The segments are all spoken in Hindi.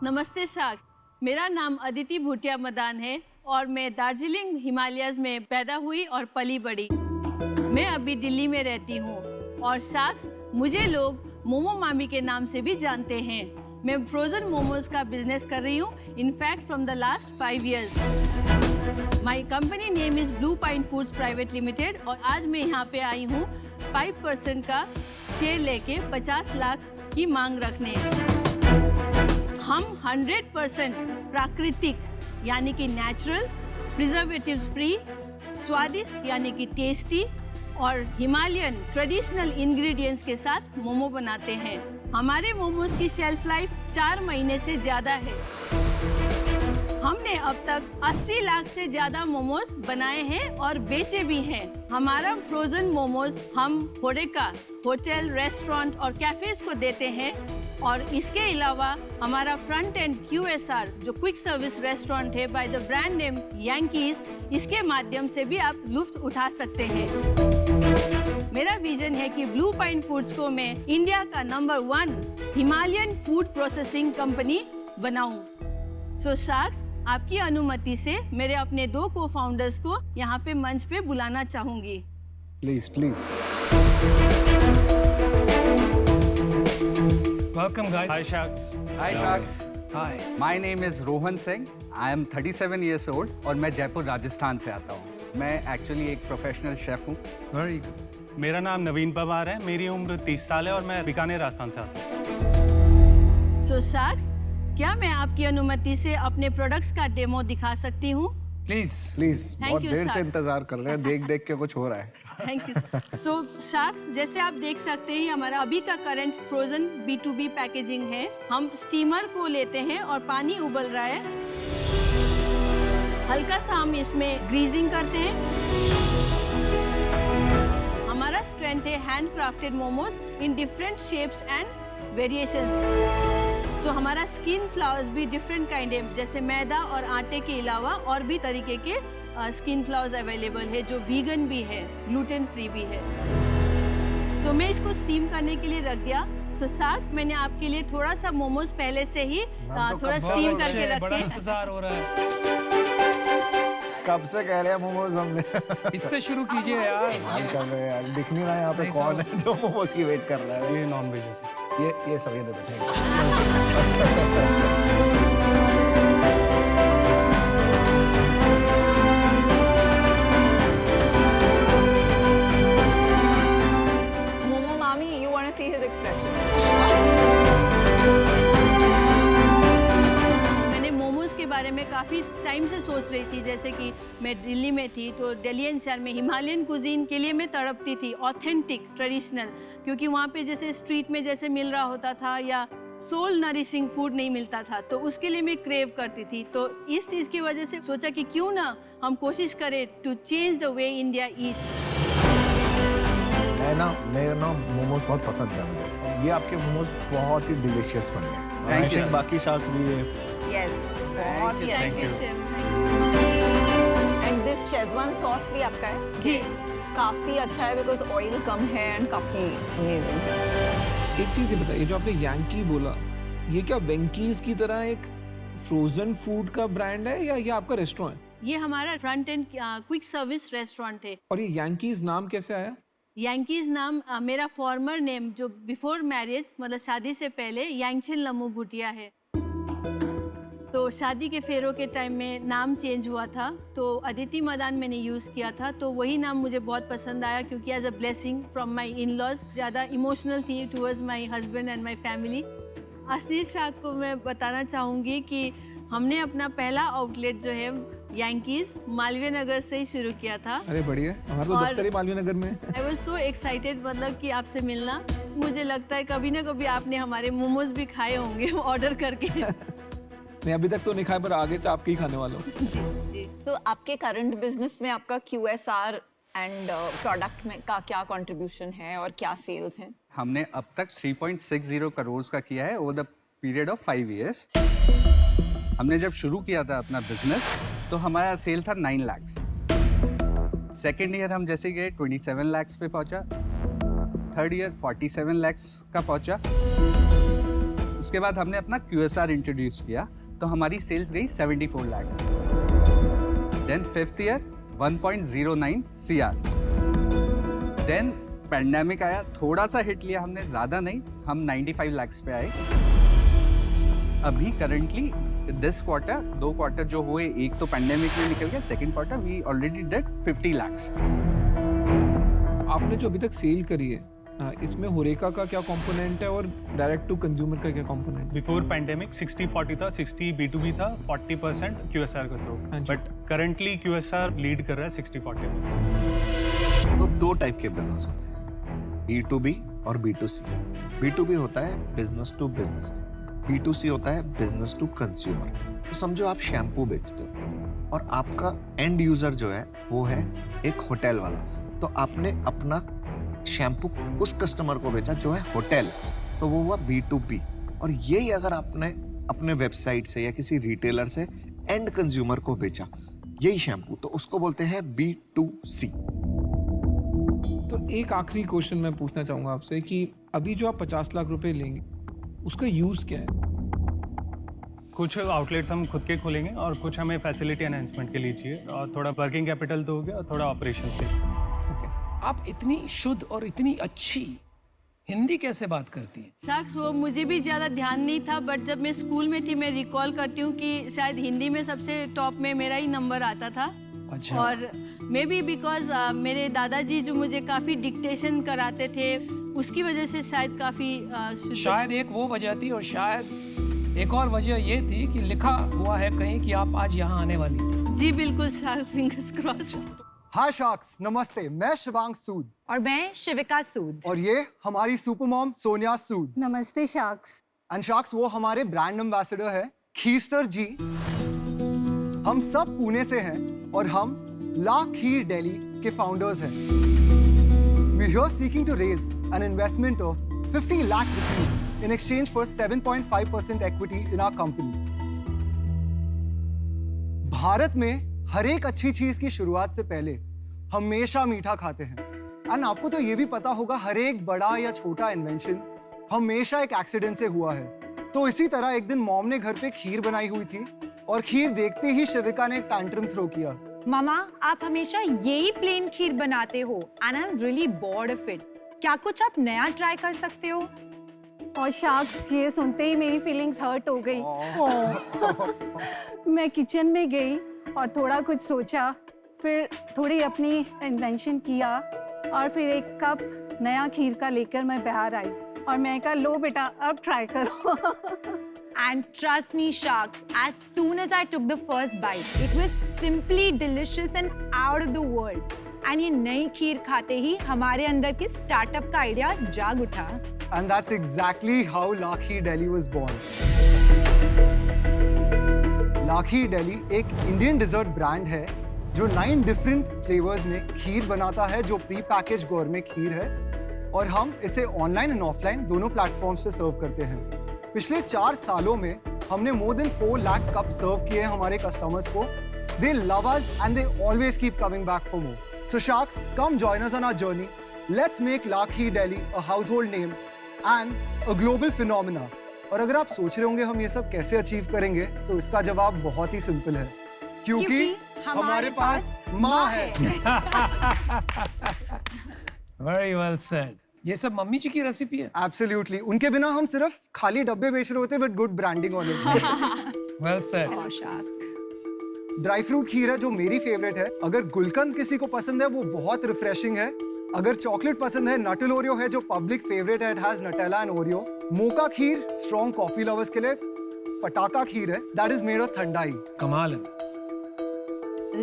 नमस्ते साक्ष, मेरा नाम अदिति भूटिया मदान है और मैं दार्जिलिंग हिमालयस में पैदा हुई और पली बड़ी। मैं अभी दिल्ली में रहती हूँ और साक्ष, मुझे लोग मोमो मामी के नाम से भी जानते हैं। मैं फ्रोजन मोमोज का बिजनेस कर रही हूँ, in fact from the last 5 years। My company name is blue pine foods private limited और आज मैं यहाँ पे आई हूँ 5% का शेयर लेके 50 लाख की मांग रखने। हम 100% प्राकृतिक यानी कि नेचुरल, प्रिजर्वेटिव्स फ्री, स्वादिष्ट यानी कि टेस्टी और हिमालयन ट्रेडिशनल इंग्रेडिएंट्स के साथ मोमो बनाते हैं। हमारे मोमोज की शेल्फ लाइफ 4 महीने से ज़्यादा है। हमने अब तक 80 लाख से ज़्यादा मोमोज बनाए हैं और बेचे भी हैं। हमारा फ्रोजन मोमोज हम होरेका होटल, रेस्टोरेंट और कैफेज को देते हैं और इसके अलावा हमारा फ्रंट एंड QSR जो क्विक सर्विस रेस्टोरेंट है by the brand name Yankees, इसके माध्यम से भी आप लुत्फ उठा सकते हैं। मेरा विजन है कि ब्लू पाइन फूड्स को मैं इंडिया का number 1 Himalayan food processing company बनाऊं। सो साक्ष, आपकी अनुमति से मेरे अपने 2 को-फाउंडर्स को यहाँ पे मंच पे बुलाना चाहूंगी। Please please. Welcome guys. Hi Shaks. Hi Shaks. Hi. My name is Rohan Singh. I am 37 years old और मैं जयपुर राजस्थान से आता हूँ। मैं एक्चुअली एक प्रोफेशनल शेफ हूँ। Very good. मेरा नाम नवीन पवार है, मेरी उम्र 30 साल है और मैं बीकानेर राजस्थान से आता हूँ। सो साक्ष, क्या मैं आपकी अनुमति से अपने प्रोडक्ट्स का डेमो दिखा सकती हूँ? Please. प्लीज, Thank बहुत you, देर से sir. इंतजार कर रहे हैं, देख देख के कुछ हो रहा है। Thank you. सो साक्ष, जैसे आप देख सकते हैं हमारा अभी का करंट फ्रोजन B2B पैकेजिंग है। हम स्टीमर को लेते हैं और पानी उबल रहा है, हल्का सा हम इसमें ग्रीजिंग करते हैं। हमारा स्ट्रेंथ है hand crafted momos in different shapes and variations. So हमारा स्किन फ्लावर्स भी डिफरेंट काइंड है, जैसे मैदा और आटे के अलावा और भी तरीके के स्किन फ्लावर्स अवेलेबल है जो वीगन भी है, ग्लूटेन फ्री भी है। सो मैं इसको स्टीम करने के लिए रख दिया। सो साथ मैंने आपके लिए थोड़ा सा मोमोज पहले से ही थोड़ा स्टीम करके रखे। बड़ा इंतजार हो रहा है। कब से कह रहे हैं मोमोज हमने। इससे शुरू कीजिए यार। हम कर रहे हैं यार, दिख नहीं रहा यहाँ पे कौन है जो मोमोज की वेट कर रहा है। ये नॉन वेज है। ये सब ये दे दो। Momo Mami, you want to see his expression? मैंने मोमोज के बारे में काफ़ी टाइम से सोच रही थी। जैसे कि मैं दिल्ली में थी तो दिल्ली एनसीआर में हिमालयन कुजीन के लिए मैं तड़पती थी, ऑथेंटिक ट्रेडिशनल, क्योंकि वहाँ पे जैसे स्ट्रीट में जैसे मिल रहा होता था या सोल नरिशिंग फूड नहीं मिलता था, तो उसके लिए मैं क्रेव करती थी। तो इस चीज़ की वजह से सोचा कि क्यों ना हम कोशिश करें to change the way India eats. मेरा ना मोमोज बहुत पसंद है मुझे। ये आपके मोमोज बहुत ही डिलीशियस बने हैं। Thank I you. think बाकी शाक्स भी ये Yes. बहुत ही Thank अच्छे। you. And this Szechuan sauce भी आपका है? जी, काफी अच्छा है because oil कम है and काफी amazing है। एक चीज ये बताइए, जो आपने यांकी बोला, ये क्या वेंकीज की तरह एक फ्रोजन फूड का ब्रांड है या ये आपका रेस्टोरेंट है? ये हमारा front end quick service restaurant है। और ये यांकीज नाम कैसे आया? यांकीज नाम मेरा फॉर्मर नेम जो बिफोर मैरिज, मतलब शादी से पहले, यांगछिन लम्मू भूटिया है। तो शादी के फेरों के टाइम में नाम चेंज हुआ था, तो अदिति मदान मैंने यूज़ किया था। तो वही नाम मुझे बहुत पसंद आया क्योंकि as a blessing from my in-laws, ज़्यादा इमोशनल थी towards my husband and my family. असली शाख को मैं बताना चाहूँगी कि हमने अपना पहला आउटलेट जो है यांकीज मालवीय नगर से ही शुरू किया था। अरे बढ़िया, हमारा तो और- दफ्तर ही मालवीय नगर में है। आई वॉज सो एक्साइटेड, मतलब कि आपसे मिलना। मुझे लगता है कभी ना कभी आपने हमारे मोमोज भी खाए होंगे ऑर्डर करके। नहीं, अभी तक तो नहीं खाया, पर आगे से आपके ही खाने वाला हूँ। जी। तो आपके करंट बिजनेस में आपका QSR एंड प्रोडक्ट में का क्या कंट्रीब्यूशन है और क्या सेल्स हैं? हमने अब तक 3.60 करोड़ का किया है over the period of 5 years। हमने जब शुरू किया था अपना बिजनेस तो हमारा सेल था 9 lakhs। सेकेंड ईयर हम जैसे गए 27 lakhs पे पहुंचा। थर्ड ईयर 47 lakhs का पहुंचा। उसके बाद हमने अपना QSR इंट्रोड्यूस किया, तो हमारी सेल्स गई 74 lakhs. Then 5th year 1.09 CR. Then pandemic आया, थोड़ा सा हिट लिया हमने, ज़्यादा नहीं, हम 95 lakhs पे आए. अभी करंटली दिस क्वार्टर, 2 क्वार्टर जो हुए, एक तो पैंडेमिक में निकल गया, second quarter we already did 50 lakhs. आपने जो अभी तक सेल करी है इसमें होरेका का क्या कंपोनेंट है और डायरेक्ट टू कंज्यूमर का क्या कंपोनेंट है? बिफोर पैंडेमिक 60-40 था, 60 B2B था, 40% QSR का थ्रू. अच्छा। बट करंटली QSR लीड कर रहा है 60-40 में. तो 2 टाइप के बिजनेस होते हैं, B2B और B2C. B2B होता है बिजनेस टू बिजनेस, B2C होता है बिजनेस टू कंज्यूमर. तो समझो आप शैम्पू बेचते हो और आपका एंड यूजर जो है वो है एक होटल वाला, तो आपने अपना शैम्पू उस कस्टमर को बेचा जो है होटल, तो वो हुआ B2B. और यही अगर आपने अपने वेबसाइट से या किसी रिटेलर से एंड कंज्यूमर को बेचा यही शैम्पू, तो उसको बोलते हैं B2C. तो एक आखिरी क्वेश्चन मैं पूछना चाहूंगा आपसे कि अभी जो आप 50 लाख रुपए लेंगे उसका यूज क्या है? कुछ आउटलेट्स हम खुद के खोलेंगे और कुछ हमें फैसिलिटी एनहांसमेंट के लिए चाहिए, और थोड़ा वर्किंग कैपिटल तो हो गया और थोड़ा ऑपरेशंस के लिए. आप इतनी शुद्ध और इतनी अच्छी हिंदी कैसे बात करती हैं? साक्ष, वो मुझे भी ज़्यादा ध्यान नहीं था, बट जब मैं स्कूल में थी मैं रिकॉल करती हूँ कि शायद हिंदी में सबसे टॉप में मेरा ही नंबर आता था. अच्छा. और मे बी बिकॉज मेरे दादाजी जो मुझे काफ़ी डिक्टेशन कराते थे, उसकी वजह से शायद काफ़ी शायद एक वो वजह थी, और शायद एक और वजह ये थी कि लिखा हुआ है कहीं कि आप आज यहाँ आने वाली थी. जी बिल्कुल, फिंगर्स क्रॉस. हाय शार्क्स, नमस्ते. मैं शिवांग सूद और मैं शिविका सूद. और ये हमारी सुपर मॉम सोनिया सूद. नमस्ते शार्क्स. एंड शार्क्स वो हमारे ब्रांड एम्बेसडर है खीरस्टर जी. हम सब पुणे से हैं और हम ला खीर दिल्ली के फाउंडर्स हैं. We here seeking to raise an investment of 50 lakh rupees in exchange for 7.5% equity in our company. Bharat में हर एक अच्छी चीज की शुरुआत से पहले हमेशा मीठा खाते हैं. एंड आपको तो ये भी पता होगा, हर एक बड़ा या छोटा इन्वेंशन हमेशा एक एक्सीडेंट से हुआ है. तो इसी तरह एक दिन मॉम ने घर पे खीर बनाई हुई थी और खीर देखते ही शिविका ने एक टैंट्रम थ्रो किया. मामा, आप हमेशा यही प्लेन खीर बनाते हो and I am really bored of it. क्या कुछ आप नया ट्राई कर सकते हो? और शार्क्स, ये सुनते ही मेरी फीलिंग्स हर्ट हो गई. मैं किचन में गई और थोड़ा कुछ सोचा, फिर थोड़ी अपनी इन्वेंशन किया और फिर एक कप नया खीर का लेकर मैं बाहर आई और मैं कहा, लो बेटा अब ट्राई करो. And trust me, sharks, as soon as I took the first bite, it was simply delicious and out of the world. And ये नई खीर खाते ही हमारे अंदर के स्टार्टअप का आइडिया जाग उठा. And that's exactly how La Kheer Delhi was born. La Kheer Delhi एक इंडियन डिजर्ट ब्रांड है जो 9 डिफरेंट फ्लेवर्स में खीर बनाता है, जो प्री पैकेज गोरमे खीर है, और हम इसे ऑनलाइन एंड ऑफलाइन दोनों प्लेटफॉर्म्स पे सर्व करते हैं. पिछले 4 सालों में हमने मोर देन 4 लाख कप सर्व किए हैं हमारे कस्टमर्स को. They love us and they always keep coming back for more. So sharks, come join us on our journey. Let's make La Kheer Delhi a household name and a global phenomena. और अगर आप सोच रहे होंगे हम ये सब कैसे अचीव करेंगे, तो इसका जवाब बहुत ही सिंपल है, क्योंकि हमारे पास माँ है. Very well said. ये सब मम्मी जी की रेसिपी है? Absolutely. उनके बिना हम सिर्फ खाली डब्बे बेच रहे होते with good branding on it. Well said. Dry fruit खीर है जो मेरी फेवरेट है. अगर गुलकंद किसी को पसंद है वो बहुत रिफ्रेशिंग है. अगर चॉकलेट पसंद है, नटल ओरियो है जो पब्लिक फेवरेट है, it has Nutella and Oreo. Mocha kheer strong coffee lovers के लिए. पटाखा खीर है, that is made of thandai. कमाल है.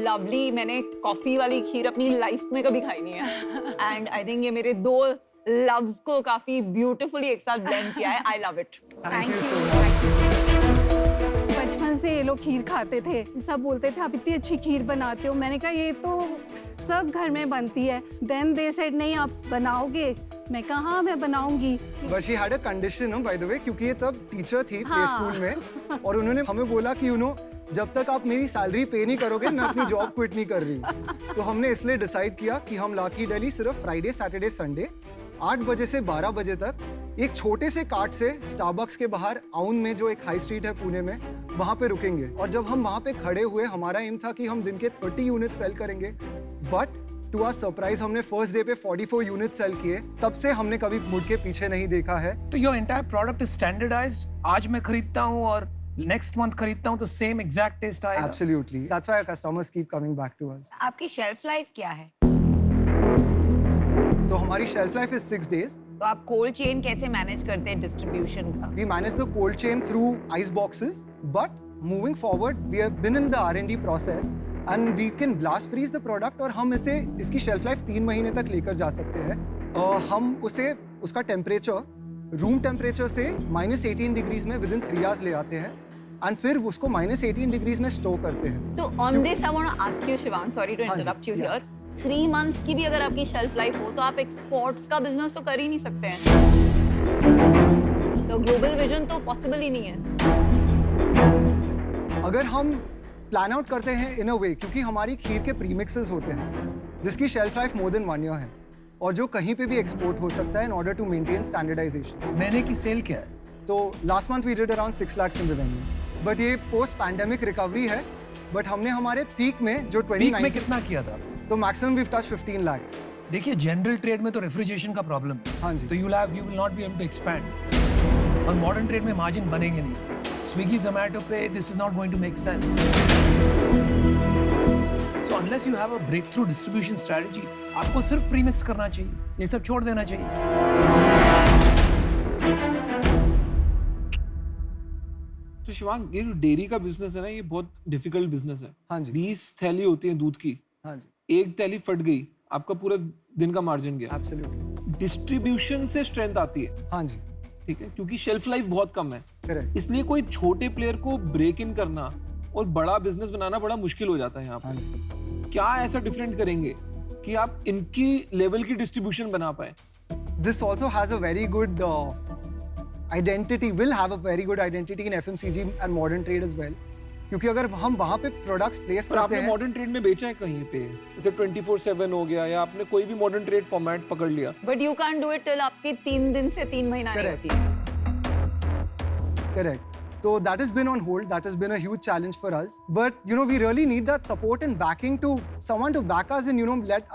लवली. मैंने कॉफी वाली खीर अपनी लाइफ में कभी खाई नहीं है. एंड आई थिंक ये मेरे 2 लव्स को काफी ब्यूटीफुली एक साथ ब्लेंड किया है. I love it. Thank you so much. बचपन से ये लोग खीर खाते थे, सब बोलते थे आप इतनी अच्छी खीर बनाते हो. मैंने कहा ये तो सब घर में बनती है. देन दे सेड नहीं आप बनाओगे. मैं कहा हाँ मैं बनाऊंगी. But she had a condition by the way, क्योंकि ये तब टीचर थी प्ले स्कूल में, और उन्होंने हमें बोला कि जब तक आप मेरी सैलरी पे नहीं करोगे मैं अपनी जॉब क्विट नहीं कर रही. तो हमने इसलिए डिसाइड किया कि हम ला खीर दिल्ली सिर्फ फ्राइडे, सैटरडे, संडे 8 बजे से 12 बजे तक एक छोटे से कार्ट से स्टारबक्स के बाहर आउन में जो एक हाई स्ट्रीट है पुणे में, वहाँ पे रुकेंगे। और जब हम वहाँ पे खड़े हुए, हमारा एम था कि हम दिन के 30 यूनिट सेल करेंगे, बट टू आवर सरप्राइज हमने फर्स्ट डे पे 44 यूनिट सेल किए। तब से हमने कभी मुड़ के पीछे नहीं देखा है। तो your entire product is standardised, आज मैं खरीदता हूँ और नेक्स्ट मंथ खरीदता हूँ तो सेम एग्जैक्ट टेस्ट आएगा। Absolutely. That's why our customers keep coming back to us. आपकी शेल्फ लाइफ क्या है? तो हमारी shelf life is 6 days. तो आप कोल्ड चेन कैसे मैनेज करते हैं डिस्ट्रीब्यूशन का? We manage the cold chain through ice boxes, but moving forward, we have been in the R&D process and we can blast freeze the product और हम इसकी shelf life 3 महीने तक लेकर जा सकते हैं। हम उसका टेम्परेचर रूम टेम्परेचर से -18 डिग्रीज में विदिन 3 आवर्स ले आते हैं एंड फिर उसको -18 डिग्रीज में स्टोर करते हैं। तो on this I want to ask you Shivang, sorry to interrupt you here, 3 months की भी अगर आपकी शेल्फ लाइफ हो तो आप एक्सपोर्ट्स का बिजनेस तो कर ही नहीं सकते हैं। तो ग्लोबल विजन तो पॉसिबल ही नहीं है। अगर हम प्लान आउट करते हैं इन अ वे, क्योंकि हमारी खीर के प्रीमिक्सेस होते हैं जिसकी shelf life more than 1 year है और जो कहीं पे भी एक्सपोर्ट हो सकता है in order to maintain standardisation. महीने की सेल क्या है? तो last month we did around 6 lakhs in revenue, but ये पोस्ट पैंडेमिक रिकवरी है। बट हमने हमारे पीक में जो 2019 पीक में कितना किया था? तो मैक्सिमम वी टच 15 lakhs। देखिए जनरल ट्रेड में तो रेफ्रिजरेशन का प्रॉब्लम है। हाँ जी। तो you will not be able to expand और मॉडर्न ट्रेड में मार्जिन बनेंगे नहीं। स्विगी जोमैटो पे this is not going to make sense. So unless you have a break through distribution strategy, आपको सिर्फ प्रीमिक्स करना चाहिए, ये सब छोड़ देना चाहिए। तो शिवांग, ये जो डेयरी का बिजनेस है ना, ये बहुत डिफिकल्ट बिजनेस है। हाँ जी। 20 थैली होती है दूध की, हाँ जी। एक थैली फट गई, आपका पूरा दिन का मार्जिन गया। एब्सोल्युटली। डिस्ट्रीब्यूशन से स्ट्रेंथ आती है। हाँ जी। ठीक है, क्योंकि शेल्फ लाइफ बहुत कम है। करेक्ट। इसलिए कोई छोटे प्लेयर को ब्रेक इन करना और बड़ा बिजनेस बनाना बड़ा मुश्किल हो जाता है यहाँ हाँ पर। जी। क्या ऐसा डिफरेंट करेंगे कि आप इनकी लेवल की डिस्ट्रीब्यूशन बना पाए? This also has a very good identity, will have a very good identity in FMCG and modern trade as well. क्योंकि अगर हम वहाँ पे प्रोडक्ट्स प्लेस पर करते आपने हैं, मॉडर्न ट्रेड में बेचा है कहीं पे, जैसे 24/7 हो गया, या आपने कोई भी मॉडर्न ट्रेड फॉर्मेट पकड़ लिया? But you can do it till आपकी 3 दिन से 3 महीना नहीं Correct. होती है। correct. So that has been on hold. That has been a huge challenge for us. But you know, we really need that support and backing to someone to back us and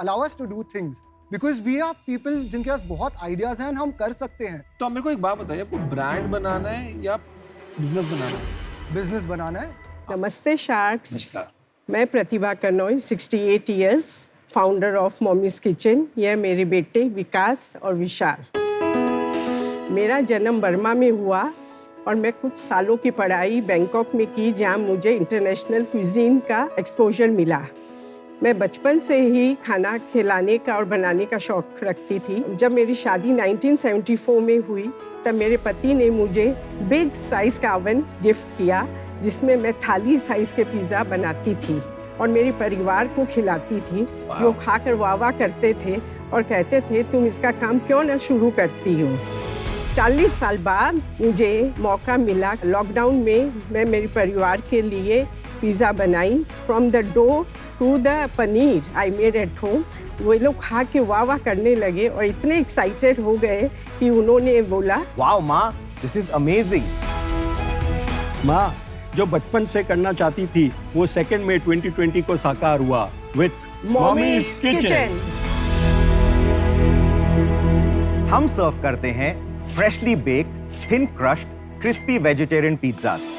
allow us to do things. Because we are people जिनके पास बहुत आइडियाज हैं, हम कर सकते हैं। तो आप मेरे को एक बात बताइए, आपको ब्रांड बनाना है या बिजनेस बनाना है? बिजनेस बनाना है। नमस्ते शार्क्स, मैं Pratibha Kanoi, 68 years, founder of Mommy's Kitchen. यह मेरे बेटे विकास और विशाल। मेरा जन्म बर्मा में हुआ और मैं कुछ सालों की पढ़ाई बैंकॉक में की, जहाँ मुझे इंटरनेशनल क्विजीन का एक्सपोजर मिला। मैं बचपन से ही खाना खिलाने का और बनाने का शौक रखती थी। जब मेरी शादी 1974 में हुई, तब मेरे पति ने मुझे बिग साइज का ओवन गिफ्ट किया, जिसमें मैं थाली साइज के पिज़्ज़ा बनाती थी और मेरे परिवार को खिलाती थी, जो खाकर वाह करते थे और कहते थे तुम इसका काम क्यों ना शुरू करती हो। 40 साल बाद मुझे मौका मिला। लॉकडाउन में मैं मेरे परिवार के लिए पिज़्ज़ा बनाई। From the dough to the paneer I made at home. वो लोग खा के वाह करने लगे और इतने एक्साइटेड हो गए कि उन्होंने बोला, वाओ माँ, दिस इज अमेजिंग। माँ, जो बचपन से करना चाहती थी वो 2 मई 2020 को साकार हुआ विथ मॉमीज किचन। हम सर्व करते हैं freshly baked, thin crushed, crispy vegetarian pizzas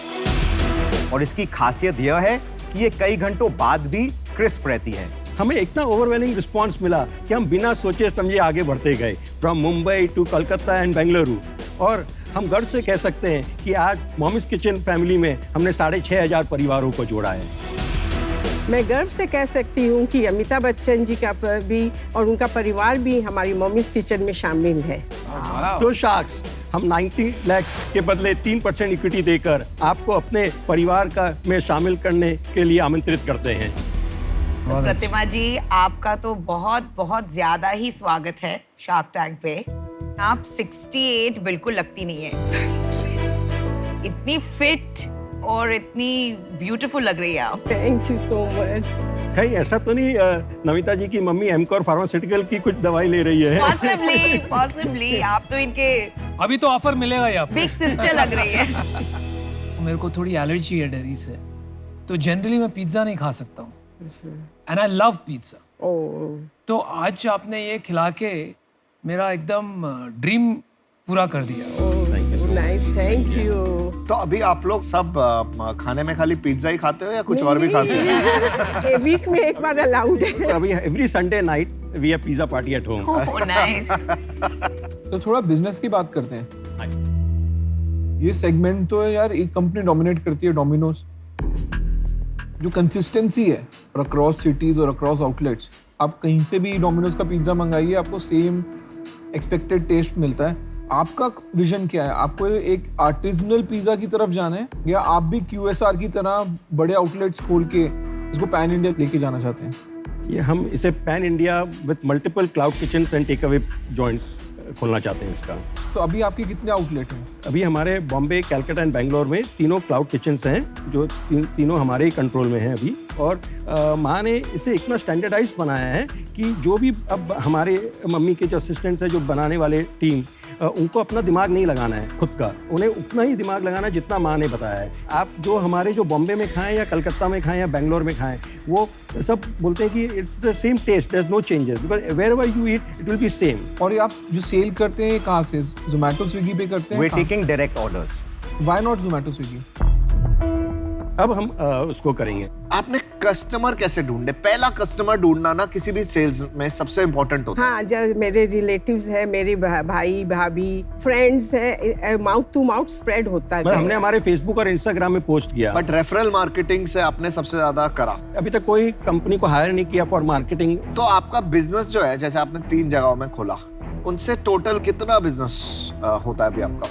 और इसकी खासियत यह है कि ये कई घंटों बाद भी क्रिस्प रहती है। हमें इतना ओवरवेलमिंग रिस्पांस मिला कि हम बिना सोचे समझे आगे बढ़ते गए, from Mumbai to Kolkata and Bengaluru. और हम गर्व से कह सकते हैं कि आज मॉमीज किचन फैमिली में हमने 6,500 परिवारों को जोड़ा है। मैं गर्व से कह सकती हूँ कि अमिताभ बच्चन जी का भी और उनका परिवार भी हमारी मॉमीज किचन में शामिल है। तो शार्क्स, हम 90 लाख के बदले 3% इक्विटी देकर आपको अपने परिवार का में शामिल करने के लिए आमंत्रित करते हैं। प्रतिमा जी, आपका तो बहुत बहुत ज्यादा ही स्वागत है शार्क टैंक पे। आप 68 बिल्कुल लगती नहीं है, इतनी फिट और इतनी ब्यूटीफुल लग रही है आप। Thank you so much. कहीं ऐसा तो नहीं नमिता जी की मम्मी एमकोर फार्मास्यूटिकल की कुछ दवाई ले रही है? पॉसिबली आप तो इनके अभी तो ऑफर मिलेगा ही आपको। बिग सिस्टर लग रही है। मेरे को थोड़ी एलर्जी है डेयरी से, तो जनरली मैं पिज्ज़ा नहीं खा सकता हूँ, एंड आई लव पिज्ज़ा। तो आज आपने ये खिला के मेरा एकदम ड्रीम पूरा कर दिया। Nice, thank you. तो अभी आप लोग सब खाने में खाली पिज्जा ही खाते हो या कुछ और भी खाते हो? वीक में एक बार अलाउड है। So अभी every Sunday night we have pizza party at home. Oh nice. तो थोड़ा बिजनेस की बात करते हैं। ये सेगमेंट तो यार एक कंपनी डोमिनेट करती है, डोमिनोज। जो कंसिस्टेंसी है और अक्रॉस सिटीज और अक्रॉस आउटलेट्स, आप कहीं से भी डोमिनोज का पिज्जा मंगाइए, आपको सेम एक्सपेक्टेड टेस्ट मिलता है। आपका विजन क्या है? आपको एक आर्टिजनल पिज्जा की तरफ जाना है या आप भी QSR की तरह बड़े आउटलेट्स खोल के इसको पैन इंडिया लेके जाना चाहते हैं? ये हम इसे pan India with multiple cloud kitchens and take away joints खोलना चाहते हैं इसका। तो अभी आपके कितने आउटलेट हैं? अभी हमारे बॉम्बे, कलकत्ता एंड बेंगलोर में तीनों क्लाउड किचन्स हैं, जो तीनों हमारे ही कंट्रोल में हैं अभी। और माँ ने इसे इतना स्टैंडर्डाइज बनाया है कि जो भी अब हमारे मम्मी के जो असिस्टेंट्स हैं, जो बनाने वाले टीम, उनको अपना दिमाग नहीं लगाना है खुद का, उन्हें उतना ही दिमाग लगाना है जितना माँ ने बताया है। आप जो हमारे जो बॉम्बे में खाएं या कलकत्ता में खाएं या बेंगलोर में खाएं, वो सब बोलते हैं कि it's the same taste, there is no changes, because wherever you eat it will be same. और ये आप जो सेल करते हैं कहाँ से? जोमेटो, स्विगी पे करते हैं? We're taking direct orders. Why not Zomato, Swiggy? अब हम उसको करेंगे। आपने कस्टमर कैसे ढूंढे? पहला कस्टमर ढूंढना ना किसी भी सेल्स में सबसे इम्पोर्टेंट होता है। हाँ, जब मेरे रिलेटिव्स है, मेरे भाई भाभी, फ्रेंड्स है, माउथ टू माउथ स्प्रेड होता है। हमने हमारे फेसबुक और इंस्टाग्राम में पोस्ट किया। बट रेफरल मार्केटिंग से आपने सबसे ज्यादा करा। अभी तक कोई कंपनी को हायर नहीं किया फॉर मार्केटिंग। तो आपका बिजनेस जो है, जैसे आपने 3 जगहों में खोला, उनसे टोटल कितना बिजनेस होता है अभी आपका?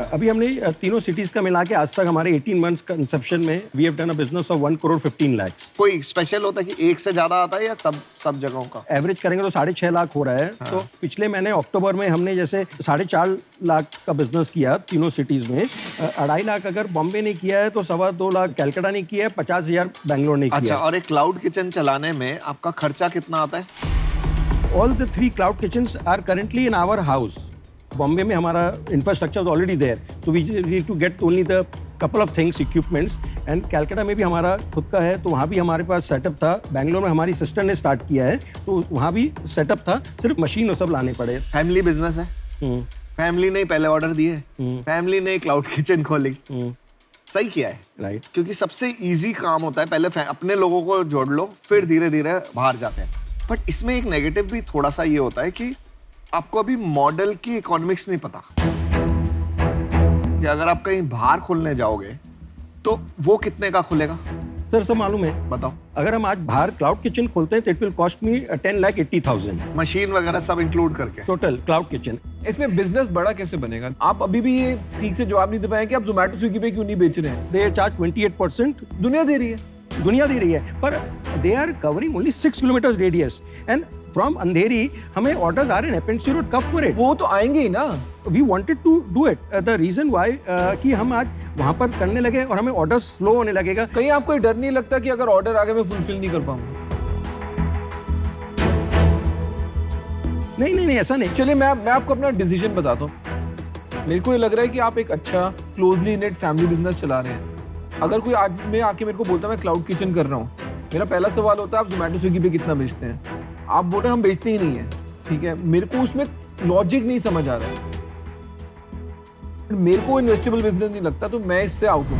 अभी हमने तीनों सिटीज का मिला के आज तक हमारे 18 मंथ्स कंसेप्शन में we have done a business of 1 crore 15 lakh. कोई स्पेशल होता है कि एक से ज्यादा आता है या सब जगहों का एवरेज करेंगे तो 6.5 लाख हो रहा है। हाँ। तो पिछले महीने अक्टूबर में हमने जैसे 4.5 लाख का बिजनेस किया तीनों सिटीज में। 2.5 लाख अगर बॉम्बे ने किया है तो 2.25 लाख कलकत्ता ने किया है, 50,000 बेंगलोर ने किया। अच्छा, और एक क्लाउड किचन चलाने में आपका खर्चा कितना आता है? All the 3 cloud kitchens are currently in our house. Bombay में हमारा infrastructure is already there, so we need to get only the couple of things, equipments. And Calcutta में भी हमारा खुद का है, तो वहाँ भी हमारे पास सेटअप था। बेंगलोर में हमारी सिस्टर ने स्टार्ट किया है, तो वहाँ भी सेटअप था, सिर्फ मशीन और सब लाने पड़े। फैमिली बिजनेस है, फैमिली ने पहले ऑर्डर दिए, फैमिली ने क्लाउड किचन खोली, सही किया है, राइट? क्योंकि सबसे इजी काम होता है पहले अपने लोगों को जोड़ लो, फिर धीरे धीरे बाहर जाते हैं। बट इसमें एक नेगेटिव भी थोड़ा सा ये होता है कि आपको अभी मॉडल की इकोनॉमिक्स नहीं पता कि अगर आप कहीं बाहर खोलने जाओगे तो वो कितने का खुलेगा। सर सब मालूम है, बताओ। अगर हम आज बाहर क्लाउड किचन खोलते हैं तो it will cost me 10,80,000, machine वगैरह सब इंक्लूड करके टोटल क्लाउड किचन। इसमें बिजनेस बड़ा कैसे बनेगा? आप अभी भी ये ठीक से जवाब नहीं दे पाए कि आप जोमेटो, स्विगी पे क्यों नहीं बेच रहे हैं? दे चार्ज 28%, दुनिया दे रही है, दुनिया दे रही है, पर they are covering only 6 kilometre radius and from Andheri हमें ऑर्डर्स आ रहे हैं पेंसी रोड, कब फॉर इट? वो तो आएंगे ही ना। We wanted to do it, the reason why कि हम आज वहां पर करने लगे और हमें ऑर्डर स्लो होने लगेगा। कहीं आपको ये डर नहीं लगता कि अगर ऑर्डर आ गए मैं फुलफिल नहीं कर पाऊंगा? नहीं ऐसा नहीं। चलिए मैं आपको अपना डिसीजन बताता हूँ। मेरे को ये लग रहा है कि आप एक अच्छा क्लोजली नेट फैमिली बिजनेस चला रहे हैं। अगर कोई आज में आके मेरे को बोलता मैं क्लाउड किचन कर रहा हूँ, मेरा पहला सवाल होता है आप जोमेटो, स्विगी पे कितना बेचते हैं? आप बोल रहे हैं हम बेचते ही नहीं है, ठीक है। मेरे को उसमें लॉजिक नहीं समझ आ रहा है, मेरे को इन्वेस्टेबल बिजनेस नहीं लगता, तो मैं इससे आउट हूँ।